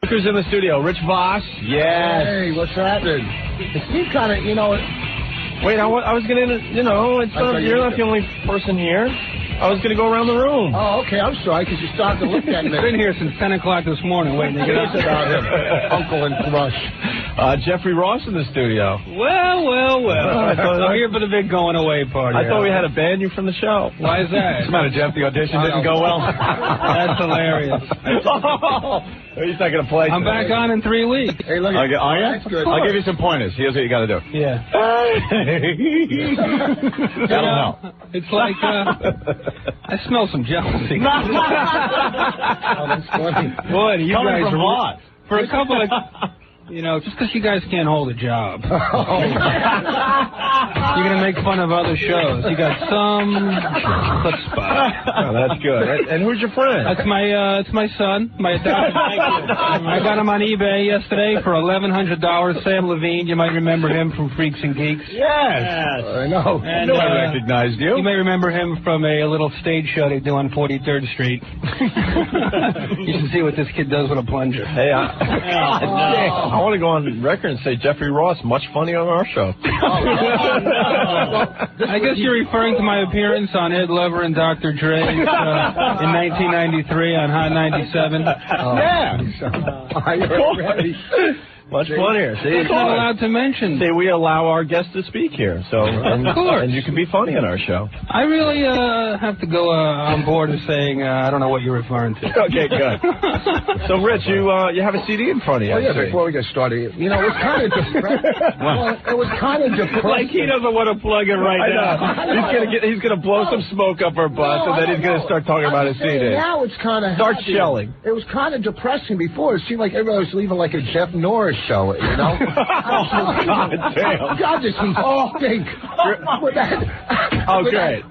Who's in the studio? Rich Voss? Yes. Hey, what's happening? He kind of, Wait, I was going to, you're not the only person here. I was going to go around the room. Oh, okay, I'm sorry, because you started to look at me. I've been here since 10 o'clock this morning waiting to get up. About him. Uncle and Crush. Jeffrey Ross in the studio. Well. I'm here for the big going away party. I thought we had to ban you from the show. Why is that? What's the matter, Jeff? The audition didn't go well? That's hilarious. He's not going to play. I'm back on in 3 weeks. Hey, look are you? That's good. I'll give you some pointers. Here's what you got to do. Yeah. That'll help. It's like, I smell some jealousy. Oh, that's funny. Boy, you Coming guys from what? For a couple of... just because you guys can't hold a job. You're going to make fun of other shows. You got some chutzpah. Oh, that's good. And who's your friend? That's my son. My adopted. I got him on eBay yesterday for $1,100. Sam Levine, you might remember him from Freaks and Geeks. Yes. I know. And, I recognized you. You may remember him from a little stage show they do on 43rd Street. You should see what this kid does with a plunger. Hey, I want to go on record and say Jeffrey Ross much funnier on our show. I guess you're referring to my appearance on Ed Lover and Dr. Dre in 1993 on Hot 97. Much funnier. See, I'm not allowed to mention. See, we allow our guests to speak here, so of course. And you can be funny on our show. I really have to go on board and saying I don't know what you're referring to. Okay, good. So, Rich, you have a CD in front of you. Oh, yeah, before we get started, it was kind of it was kind of depressing. Like he doesn't want to plug it right now. He's gonna blow some smoke up her butt, and then he's gonna start talking about his CD. Now it's kind of start shelling. It was kind of depressing before. It seemed like everybody was leaving like a Jeff Norris show, Oh, God damn. God, this he stink. With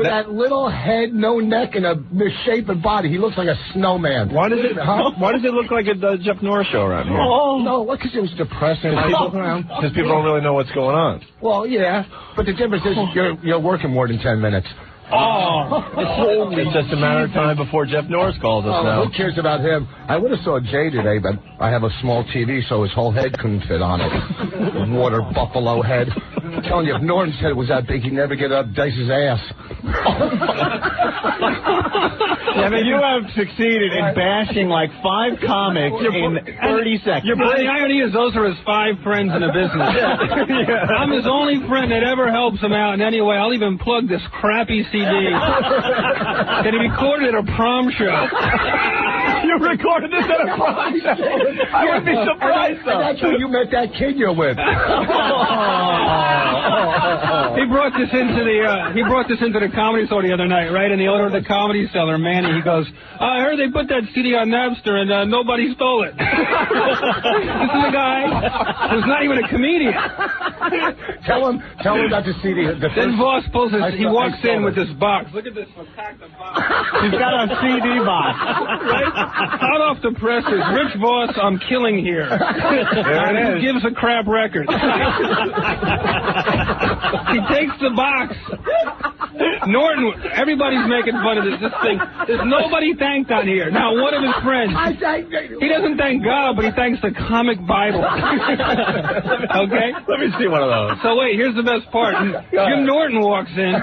that little head, no neck, and a misshapen body. He looks like a snowman. Why does it look like a Jeff Norris show around here? Oh, no, because it was depressing. Because people don't really know what's going on. Well, yeah, but the difference is you're working more than 10 minutes. It's just a matter of time before Jeff Norris calls us now. Who cares about him? I would have saw Jay today, but I have a small TV, so his whole head couldn't fit on it. Water buffalo head. I'm telling you, if Norton's head was that big, he'd never get up Dice's ass. I mean, you have succeeded in bashing like 5 comics in 30 seconds. The irony is those are his 5 friends in the business. I'm his only friend that ever helps him out in any way. I'll even plug this crappy CD that he recorded at a prom show. You recorded this at a prom show? I would be surprised, though. That's where you met that kid you're with. He brought this into the comedy store the other night, right? In the owner of the Comedy Cellar, Manny, he goes, I heard they put that CD on Napster and nobody stole it. This is a guy who's not even a comedian. Tell him about the CD. Then Voss pulls he walks in with this box. Look at this compacted box. He's got a CD box. Right? Hot off the presses. Rich Voss, I'm killing here. There it is. Gives a crap record. He takes the box. Norton, everybody's making fun of this thing. There's nobody thanked on here. Now, one of his friends, he doesn't thank God, but he thanks the comic Bible. Okay? Let me see one of those. So wait, here's the best part. Jim Norton walks in,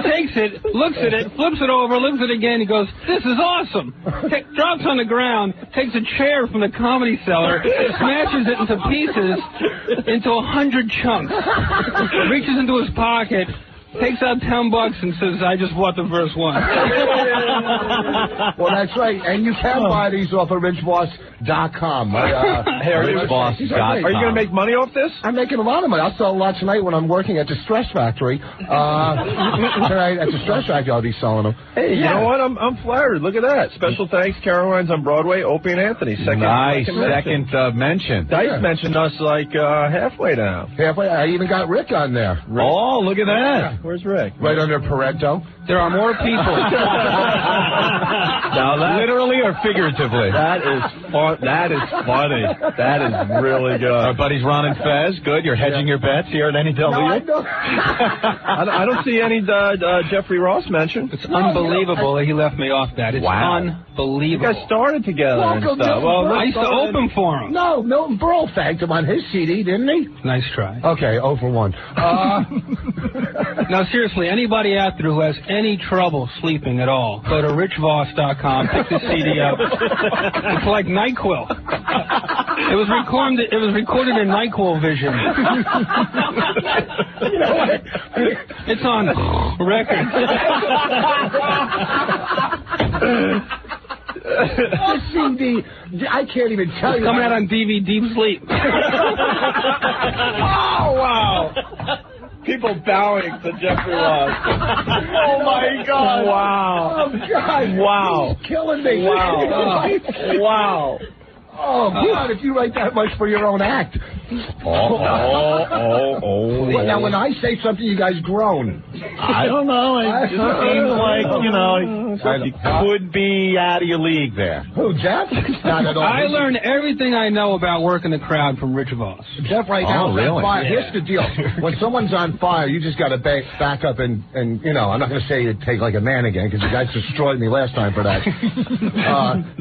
takes it, looks at it, flips it over, looks at it again, he goes, this is awesome. Drops on the ground, takes a chair from the Comedy Cellar, smashes it into pieces, into 100 chunks, reaches into his pocket, takes out $10 and says, I just bought the first one. Well, that's right. And you can buy these off of richboss.com. richboss.com. Are you going to make money off this? I'm making a lot of money. I'll sell a lot tonight when I'm working at the Stress Factory. Tonight at the Stress Factory, I'll be selling them. Hey, you know what? I'm flattered. Look at that. Special thanks, Caroline's on Broadway, Opie and Anthony. Second mention. Dice mentioned us like halfway down. Halfway? I even got Rick on there. Oh, look at that. Where's Rick? Right under Pareto. There are more people. Now literally or figuratively? That is fun. That is funny. That is really good. Our buddies Ron and Fez, good. You're hedging your bets here at NEW? No, I don't see any Jeffrey Ross mentioned. It's unbelievable that he left me off that. It's unbelievable. You guys started together and stuff. Well, I used to open for him. No, Milton Berle thanked him on his CD, didn't he? Nice try. Okay, 0 for 1. Now, seriously, anybody out there who has any trouble sleeping at all, go to richvoss.com, pick the CD up. It's like NyQuil. It was recorded in NyQuil vision. You know what? It's on record. This CD, I can't even tell you. It's coming out on DVD Deep Sleep. Oh, wow. People bowing to Jeffrey Ross. Oh, my God. Oh, Wow. God. Wow. He's killing me. Wow. Wow. Oh, God, if you write that much for your own act. Oh. Well, now, when I say something, you guys groan. I don't know. It just seems like, you could be out of your league there. Who, Jeff? Not at all. I learned everything I know about working the crowd from Rich Voss. Jeff right now is on fire. Yeah. Here's the deal. When someone's on fire, you just got to back up and, I'm not going to say you take like a man again because you guys destroyed me last time for that.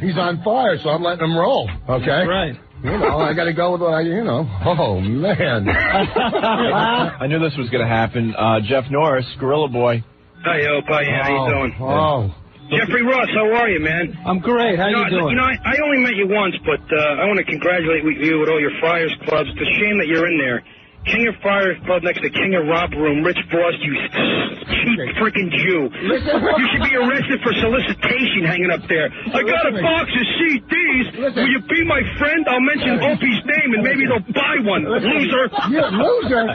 He's on fire, so I'm letting him roll. Okay? Right. I got to go with what Oh, man. I knew this was going to happen. Jeff Norris, Gorilla Boy. Hi, Opie. How you doing? Oh. Jeffrey Ross, how are you, man? I'm great. How you doing? I only met you once, but I want to congratulate you with all your Friars clubs. It's a shame that you're in there. King of Friars Club next to King of Romp Room, Rich Voss, you cheap freaking Jew. You should be arrested for solicitation hanging up there. I got a box of CDs. Will you be my friend? I'll mention Opie's name and maybe they'll buy one. Loser. You loser.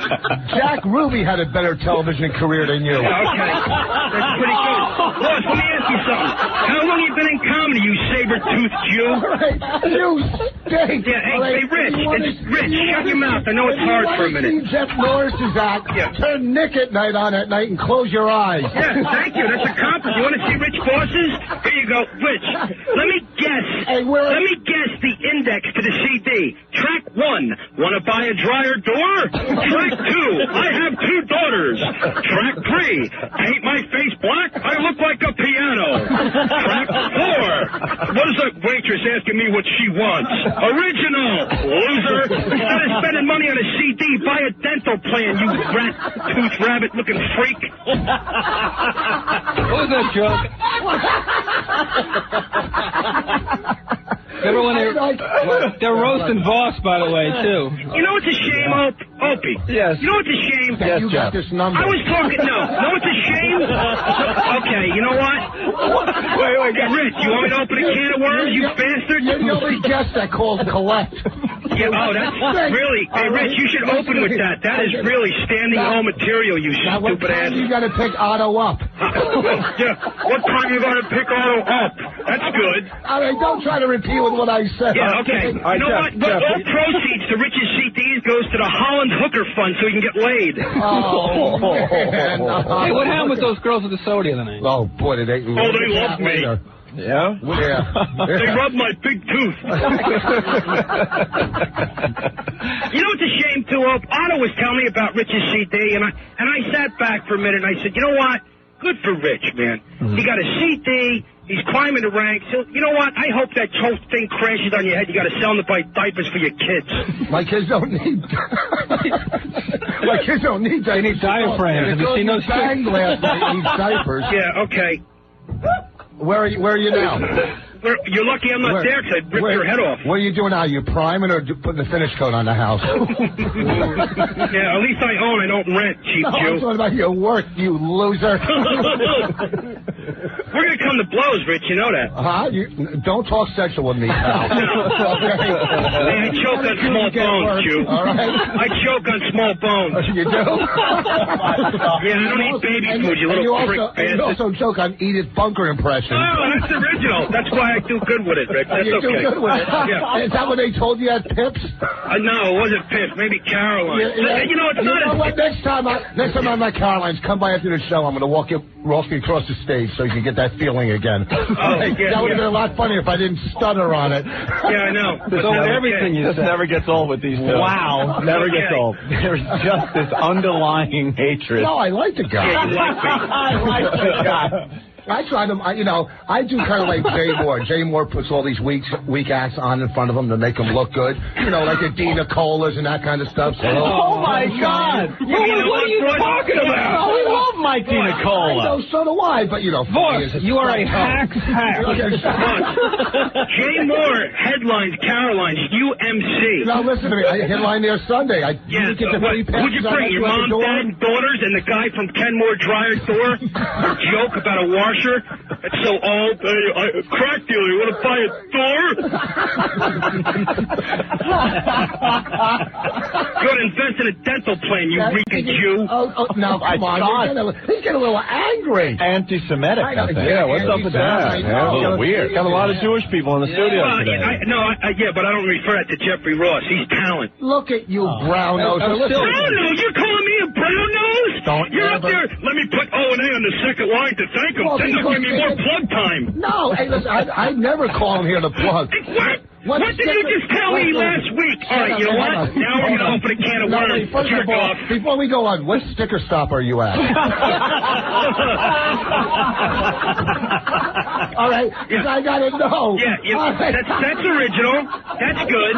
Jack Ruby had a better television career than you. Yeah, okay. That's pretty good. Boss, let me ask you something. How long have you been in comedy, you saber-toothed Jew? All right. You stink. Yeah, hey, Rich. Rich, shut your mouth. I know it's hard for a minute. See Jeff Norris's act. Turn Nick at Night on at night and close your eyes. Yeah, thank you. That's a compliment. You want to see Rich Voss's? Here you go. Rich, let me guess. Hey, let me guess the index to the CD. Track 1, want to buy a dryer door? Track 2, I have 2 daughters. Track 3, paint my face black? I look like a piano. Track 4, what is a waitress asking me what she wants? Original, loser. Instead of spending money on a CD, buy a dental plan, you rat-toothed rabbit-looking freak. What was that joke? Everyone, they're roasting Voss, by the way, too. You know what's a shame, Opie? Yes. You know what's a shame? Yes, you got this number. I was talking, no. Know what's a shame? Okay, you know what? Wait. Rich, you want me to open a can of worms, you bastard? You're the only guest that calls Collect. Yeah, that's really, hey, Rich, you should open with that. That is really standing home material, you stupid ass. You got to pick Otto up. Yeah, what time you going to pick Otto up? That's good. All right, don't try to repeat with what I said. Yeah, okay. All right, you know what? Jeff. All proceeds to Rich's CDs goes to the Holland Hooker Fund so he can get laid. Oh, man. Hey, what happened with those girls at the soda the other night? Oh, boy, did they... Oh, they love me. Yeah? They rub my big tooth. You know what's a shame, too, Otto was telling me about Rich's CD, and I sat back for a minute, and I said, you know what? Good for Rich, man. He got a CD. He's climbing the ranks. So, you know what? I hope that whole thing crashes on your head. You got to sell them to buy diapers for your kids. My kids don't need... My kids don't need diapers. They need diaphragms. Have you seen those bang glass that need diapers. Yeah, okay. Where are you now? You're lucky I'm not there because I'd rip your head off. What are you doing now? You priming or putting the finish coat on the house? Yeah, at least I own. I don't rent, cheap Jew. I'm talking about your work, you loser. We're going to come to blows, Rich. You know that. Huh? Don't talk sexual with me, pal. Okay? Hey, I I choke on small bones, Jew. All right. I choke on small bones. You do? Yeah, I don't eat baby food, you little prick bastard. You also choke on Edith Bunker impression. Oh, that's original. That's why I do good with it, Rick. That's you okay. do good with it. Yeah. Is that what they told you at Pips? No, it wasn't Pips. Maybe Caroline. You know, it's not what? Next time I'm at Caroline's, come by after the show. I'm going to walk you across the stage so you can get that feeling again. Oh, yeah, that would have been a lot funnier if I didn't stutter on it. Yeah, I know. So everything you This never gets old with these two. Wow. Never gets old. There's just this underlying hatred. No, I like the guy. Yeah, you like me. I like the guy. I try to, I do kind of like Jay Moore. Jay Moore puts all these weak acts on in front of him to make them look good. Like the Dina Colas and that kind of stuff. So, Oh, my God. What are you talking about? We love Mike Dina Cola. I know, so do I, but, Boss, you are a hack. Jay Moore headlines Caroline's UMC. Now, listen to me. I headline there Sunday. Yeah, who'd you bring? Your mom, dad, and daughters, and the guy from Kenmore Dryer Door? Your joke about a washer? It's so old. Crack dealer, you want to buy a door? Go to invest in a dental plan, you reeking Jew. Now, come on. He's getting a little angry. Anti-Semitic, I think. Yeah, what's up with that? Yeah, a little weird. Got a lot of Jewish people in the studio today. But I don't refer that to Jeffrey Ross. He's talent. Look at you, brown nose. Brown nose? You're calling me a brown nose? You're up there. Let me put O&A on the second line to thank him. Then they'll give me more plug time. No, hey, listen, I never call him here to plug. What did you just tell me last week? All right, you know what? Now we're going to open a can of worms. First of all, before we go on, what sticker stop are you at? All right, because I got to know. Yeah, that's original. That's good.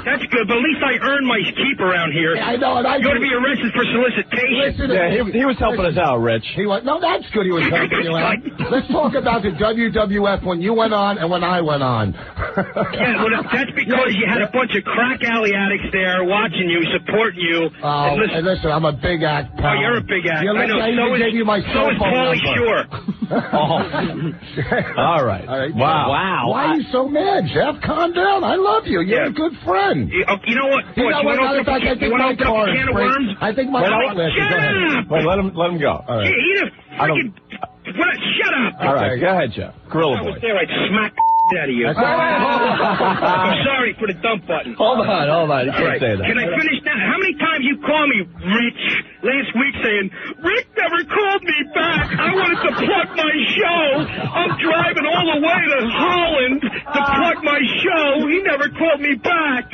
That's good, but at least I earned my keep around here. I know, and You're going to be arrested for solicitation. He was helping us out, Rich. No, that's good. He was helping you out. Let's talk about the WWF when you went on and when I went on. Yeah, well, that's because you had a bunch of crack alley addicts there watching you, supporting you. Oh, and listen, I'm a big act, pal. Oh, you're a big act. I know. So is Paulie Shore. All right. Wow. Why are you so mad, Jeff? Calm down. I love you. You're a good friend. You know what? You want to open up a can of worms? I think my car is. Wait, let him go. All right. Shut up. All right, go ahead, Jeff. Gorilla Boy. I was there, I'd smack the out of you. I'm sorry for the dump button. Hold on. You can't say that. Can I finish now? How many times you call me Rich last week saying, Rick never called me back. I wanted to plug my show. I'm driving all the way to Holland to plug my show. He never called me back.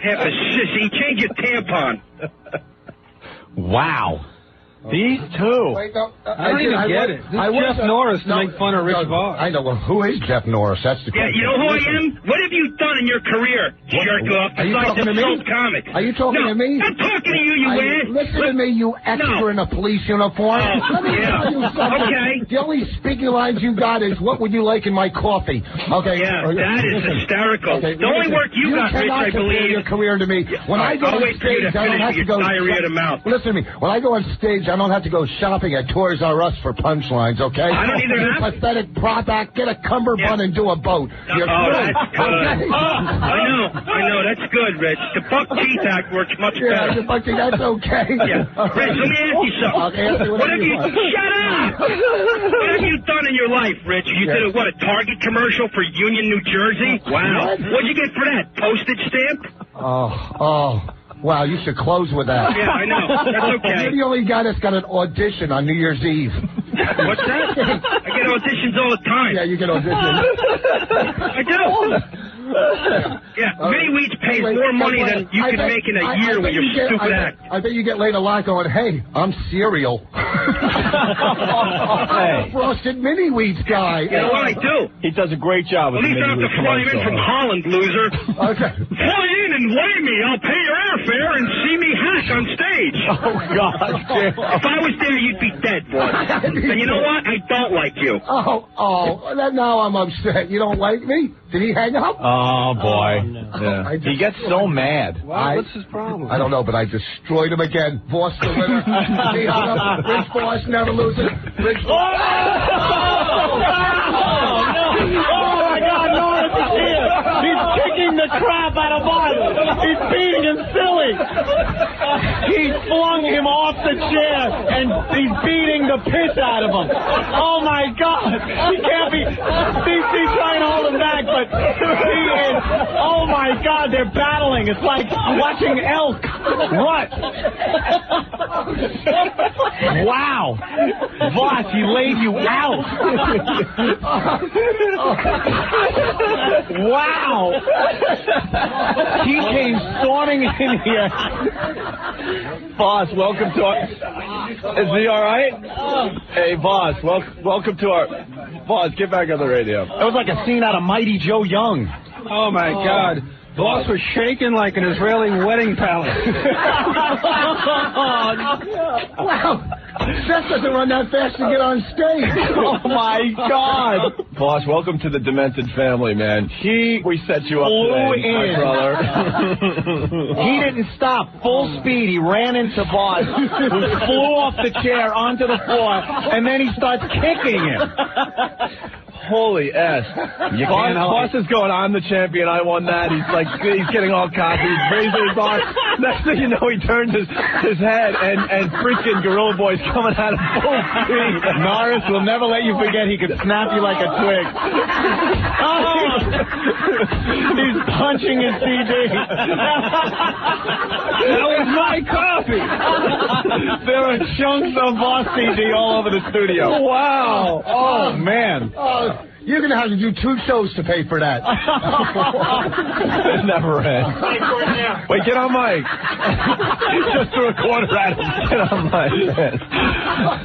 Half a sissy. Change your tampon. Wow. These two. Wait, no, I don't even get it. This is Jeff Norris to make fun of Rich Voss. I know. Well, who is Jeff Norris? That's the question. Yeah, you know who I am? What have you done in your career, jerk off? Are you talking to me? Comics? Are you talking to me? I'm talking to you, you ass. Listen to me, you extra in a police uniform. Let me tell you something. Okay. The only speaking lines you got is, what would you like in my coffee? Okay. Yeah, that is hysterical. Okay, the only work you got, Rich, I believe. Your career to me. When I go on stage, I don't have to go. Diarrhea to mouth. Listen to me. When I go on stage, I don't have to go shopping at Toys R Us for punchlines, okay? I don't either. You pathetic prop act, get a cummerbund and do a boat. You're through. Okay. I know. That's good, Rich. The buck teeth act works much better. That's okay. Yeah. Rich, let me ask you something. What have you? Shut up! What have you done in your life, Rich? You did a Target commercial for Union, New Jersey? Wow. What'd you get for that? Postage stamp? Oh. Wow, you should close with that. Yeah, I know. That's okay. You're the only guy that's got an audition on New Year's Eve. What's that? I get auditions all the time. Yeah, you get auditions. I do. Yeah, Mini Wheats pays more money than you can make in a year with your stupid act. I bet you get laid a lot going, hey, I'm cereal. Frosted Mini Wheats guy. You know what I do? He does a great job with the Mini Wheats commercial. At least I don't have to fly him in from Holland, loser. Okay. Fly in and weigh me. I'll pay your airfare and see me hack on stage. Oh, God. If I was there, you'd be dead, boy. And you know what? I don't like you. Now I'm upset. You don't like me? Did he hang up? Oh, boy. No. He gets so mad. What's his problem? I don't know, but I destroyed him again. Voss the winner. He hung up. Rich Voss never loses. Rich Voss. Oh, my God, Norris is here. He's kicking the crap out of Boss. He's beating him silly. He flung him off the chair, and he's beating the piss out of him. Oh, my God. He can't be... CC's trying to hold him back, but he is... Oh, my God, they're battling. It's like watching elk rut. Wow. Boss, he laid you out. Wow. He came storming in here. Boss, welcome to our... Is he all right? Hey, Boss, welcome to our... Boss, get back on the radio. That was like a scene out of Mighty Joe Young. Oh, my God. Boss was shaking like an Israeli wedding palace. Wow. Seth doesn't run that fast to get on stage. Oh, my God. Boss, welcome to the Demented family, man. We set you up today, my brother. He didn't stop. Full speed. He ran into Boss, who flew off the chair onto the floor, and then he starts kicking him. Holy S. Boss is going, I'm the champion, I won that. He's getting all cocky, he's raising his arm. Next thing you know, he turns his head, and freaking Gorilla Boy's coming out of full speed. Norris will never let you forget he could snap you like a twig. Oh! He's punching his CD. That was my coffee. There are chunks of Boss CD all over the studio. Wow. Oh, man. Oh, you're going to have to do 2 shows to pay for that. It never ends. Wait, get on mic. Just threw a quarter at him. Get on mic.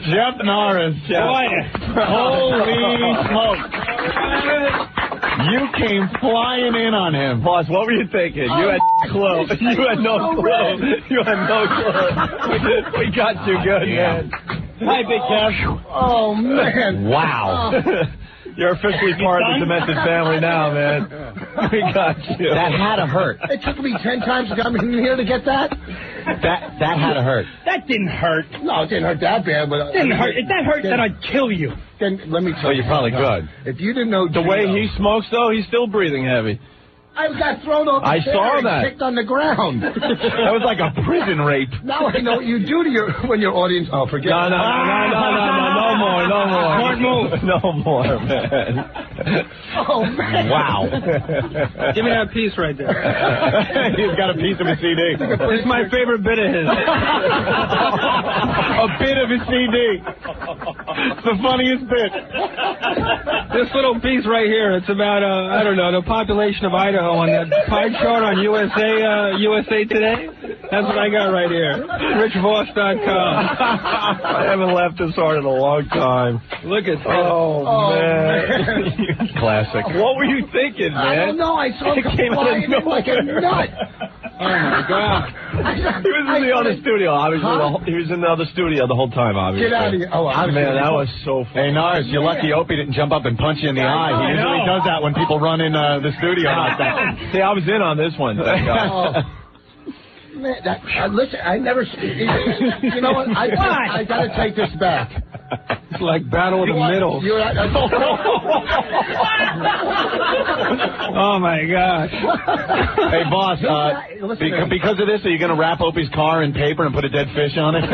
Jeff Norris. Holy smoke. You came flying in on him. Boss, what were you thinking? You had clue. You had no clue. You had no clue. We got you good, man. Hi, Big Kev. Oh, man. Wow. You're officially part of the Demented family now, man. We got you. That had to hurt. It took me 10 times to come in here to get that. That had to hurt. That didn't hurt. No, it didn't hurt that bad. But Didn't hurt. If that hurt, then I'd kill you. Then let me tell you. You're probably good. If you didn't know The way he smokes, though, he's still breathing heavy. I got thrown off the chair saw and that. kicked on the ground. That was like a prison rape. Now I know what you do to when your audience... Oh, forget it. No more. Smart move. No more, man. Oh, man. Wow. Give me that piece right there. He's got a piece of his CD. It's my favorite bit of his. A bit of his CD. It's the funniest bit. This little piece right here, it's about, I don't know, the population of Idaho on that pie chart on USA Today. That's what I got right here. RichVoss.com. I haven't laughed this hard in a long time. Look at that. Oh man. Classic. What were you thinking, man? I don't know. I saw him flying in like a nut. Oh, my God. He was in the other studio, obviously. He was in the other studio the whole time, obviously. Get out of here. Oh, man, that was so funny. Hey, Norris, you're lucky Opie didn't jump up and punch you in the eye. He usually does that when people run in the studio like that. See, I was in on this one. Thank God. Man, listen, I never... You know what? I got to take this back. It's like Battle of the Middle. Oh, my gosh. Hey, boss, because of this, are you going to wrap Opie's car in paper and put a dead fish on it?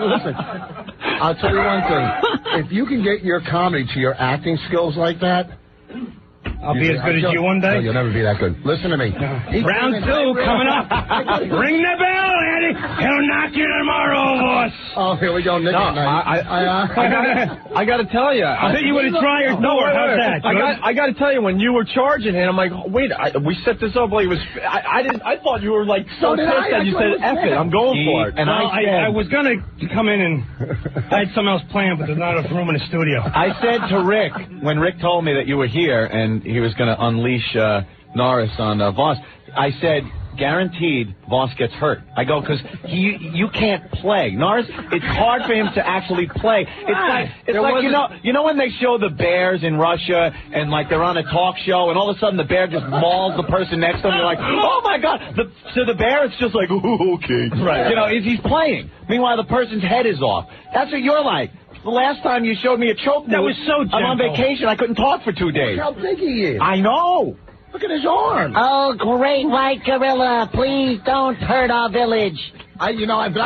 Listen, I'll tell you one thing. If you can get your comedy to your acting skills like that... I'll be as good as you one day. No, you'll never be that good. Listen to me. Round 2 coming up. Ring the bell, Eddie. He'll knock you tomorrow, boss. Oh, here we go. Nick I got to tell you. I think you would have tried your door. How's that? I got to tell you, when you were charging him, I'm like, wait, we set this up like it was. I thought you were like so pissed that you said, F it, I'm going for it. And I was going to come in and I had something else planned, but there's not enough room in the studio. I said to Rick, when Rick told me that you were here and he was going to unleash Norris on Voss, I said, guaranteed Voss gets hurt. I go, because you can't play. Norris, it's hard for him to actually play. It's like you know when they show the bears in Russia and like they're on a talk show and all of a sudden the bear just mauls the person next to him. You're like, oh my God. To the bear, it's just like, ooh, okay. Right. You know, he's playing. Meanwhile, the person's head is off. That's what you're like. The last time you showed me a choke move, that was so gentle. I'm on vacation. I couldn't talk for 2 days. Look how big he is. I know. Look at his arm. Oh, great white gorilla, please don't hurt our village. I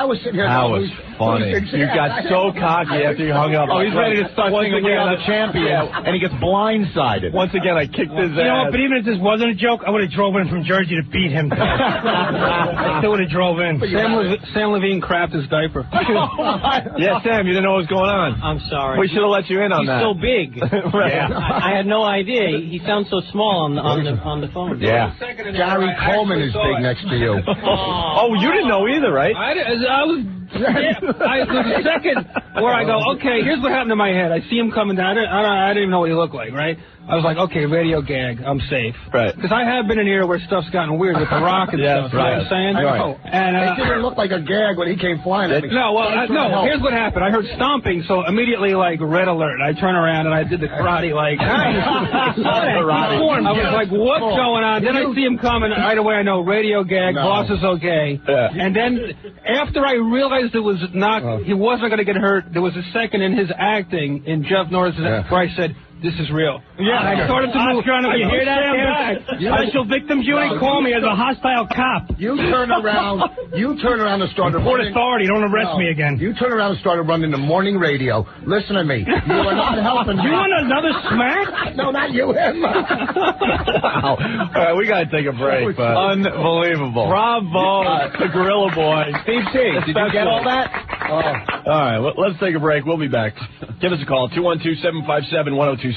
was sitting here. That was funny. You got so cocky after you hung up. Oh, he's ready to start singing "We Are the Champions," and he gets blindsided. Once again, I kicked his ass. You know what? But even if this wasn't a joke, I would have drove in from Jersey to beat him. I still would have drove in. Sam Levine crapped his diaper. Yeah, Sam, you didn't know what was going on. I'm sorry. We should have let you in on He's that. so big. Right. Yeah. I had no idea. He sounds so small on the phone. Yeah. Gary Coleman is big next to you. Oh, you didn't know either, right? There's a second where I go, okay, here's what happened in my head. I see him coming down. I didn't even know what he looked like, right? I was like, okay, radio gag, I'm safe. Right. Because I have been in here where stuff's gotten weird with the rock and stuff. You know what I'm saying? Right. And it didn't look like a gag when he came flying at me. No, here's what happened. I heard stomping, so immediately, like, red alert. I turn around and I did the karate, like, I was like, what's going on? Then I see him coming. Right away, I know, radio gag, boss is okay. Yeah. And then, after I realized it was not, he wasn't going to get hurt, there was a second in his acting, in Jeff Norris, where I said, this is real. Yeah, I started to move. You hear that? Special victims unit, call me as a hostile cop. You turn around and started Report running. authority, don't arrest me again. You turn around and started running the morning radio. Listen to me. You are not helping me. You want another smack? No, not you, him. Wow. All right, we got to take a break. Unbelievable. Bravo, the Gorilla Boy. Steve C, did you get all that? All right, let's take a break. We'll be back. Give us a call, 212-757-1027.